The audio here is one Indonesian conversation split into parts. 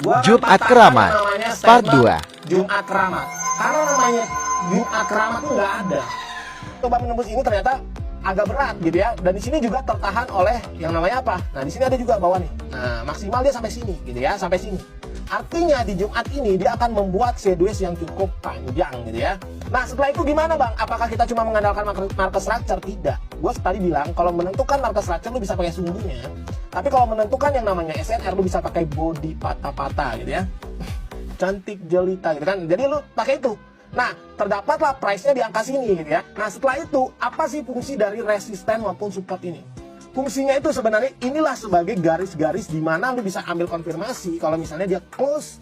Jumat Keramat Part 2. Jumat Keramat. Karena namanya Jumat Keramat tuh nggak ada. Coba menembus ini ternyata agak berat gitu ya. Dan di sini juga tertahan oleh yang namanya apa? Nah, di sini ada juga bawah nih. Nah, maksimal dia sampai sini gitu ya, sampai sini. Artinya di Jumat ini dia akan membuat sideways yang cukup panjang gitu ya. Nah, setelah itu gimana Bang? Apakah kita cuma mengandalkan market structure? Tidak. Gue tadi bilang kalau menentukan market structure lu bisa pakai sumbunya. Tapi kalau menentukan yang namanya SNR lu bisa pakai body patah-patah gitu ya. Cantik jelita gitu kan. Jadi lu pakai itu. Nah, terdapatlah price-nya di angka sini gitu ya. Nah, setelah itu apa sih fungsi dari resisten maupun support ini? Fungsinya itu sebenarnya inilah sebagai garis-garis di mana lu bisa ambil konfirmasi kalau misalnya dia close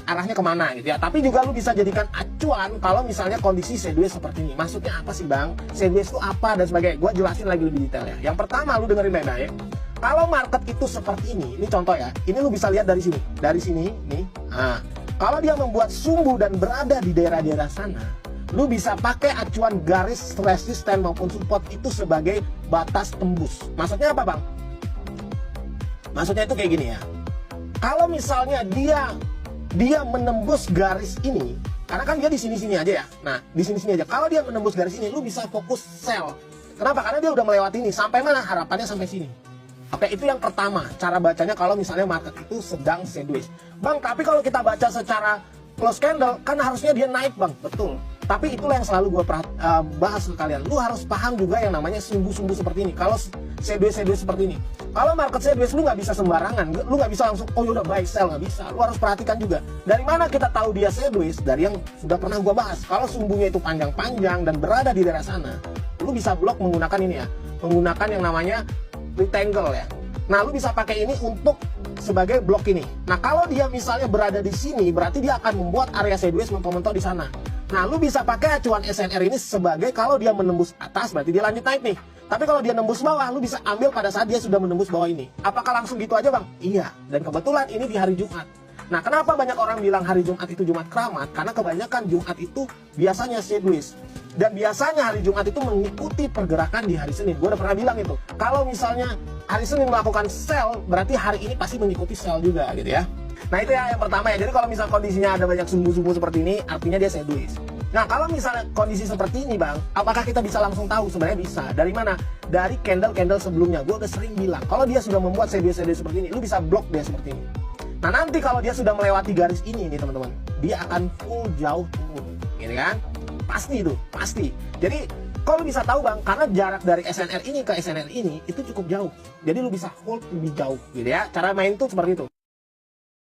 arahnya kemana gitu ya. Tapi juga lu bisa jadikan acuan kalau misalnya kondisi sideways seperti ini. Maksudnya apa sih Bang? Sideways itu apa dan sebagainya. Gua jelasin lagi lebih detail ya. Yang pertama lu dengerin baik-baik. Kalau market itu seperti ini contoh ya. Ini lu bisa lihat dari sini. Dari sini nih. Nah, kalau dia membuat sumbu dan berada di daerah-daerah sana, lu bisa pakai acuan garis resisten maupun support itu sebagai batas tembus. Maksudnya apa Bang? Maksudnya itu kayak gini ya. Kalau misalnya dia menembus garis ini, karena kan dia di sini-sini aja ya. Nah, di sini-sini aja. Kalau dia menembus garis ini, lu bisa fokus sell. Kenapa? Karena dia udah melewati ini. Sampai mana? Harapannya sampai sini. Oke, itu yang pertama. Cara bacanya kalau misalnya market itu sedang sideways. Bang, tapi kalau kita baca secara close candle, kan harusnya dia naik Bang. Betul. Tapi itulah yang selalu gue bahas ke kalian. Lu harus paham juga yang namanya sumbu-sumbu seperti ini. Kalau sideways seperti ini. Kalau market sideways lu nggak bisa sembarangan. Lu nggak bisa langsung, oh yaudah buy sell, nggak bisa. Lu harus perhatikan juga. Dari mana kita tahu dia sideways? Dari yang sudah pernah gue bahas. Kalau sumbunya itu panjang-panjang dan berada di daerah sana, lu bisa blok menggunakan ini ya. Menggunakan yang namanya rectangle ya. Nah, lu bisa pakai ini untuk sebagai blok ini. Nah, kalau dia misalnya berada di sini, berarti dia akan membuat area sideways mentok-mentok di sana. Nah, lu bisa pakai acuan SNR ini sebagai kalau dia menembus atas, berarti dia lanjut naik nih. Tapi kalau dia nembus bawah, lu bisa ambil pada saat dia sudah menembus bawah ini. Apakah langsung gitu aja Bang? Iya. Dan kebetulan ini di hari Jumat. Nah, kenapa banyak orang bilang hari Jumat itu Jumat Keramat? Karena kebanyakan Jumat itu biasanya sideways. Dan biasanya hari Jumat itu mengikuti pergerakan di hari Senin. Gue udah pernah bilang itu. Kalau misalnya hari Senin melakukan sell, berarti hari ini pasti mengikuti sell juga gitu ya. Nah, itu ya yang pertama ya. Jadi kalau misal kondisinya ada banyak sumbu-sumbu seperti ini, artinya dia sideways. Nah, kalau misalnya kondisi seperti ini Bang, apakah kita bisa langsung tahu? Sebenarnya bisa. Dari mana? Dari candle-candle sebelumnya. Gue udah sering bilang, kalau dia sudah membuat sideways seperti ini, lu bisa blok dia seperti ini. Nah, nanti kalau dia sudah melewati garis ini nih teman-teman, dia akan full jauh turun, gitu kan? Pasti itu, pasti. Jadi kalau bisa tahu Bang, karena jarak dari SNR ini ke SNR ini itu cukup jauh. Jadi lu bisa hold lebih jauh gitu ya. Cara main tuh seperti itu.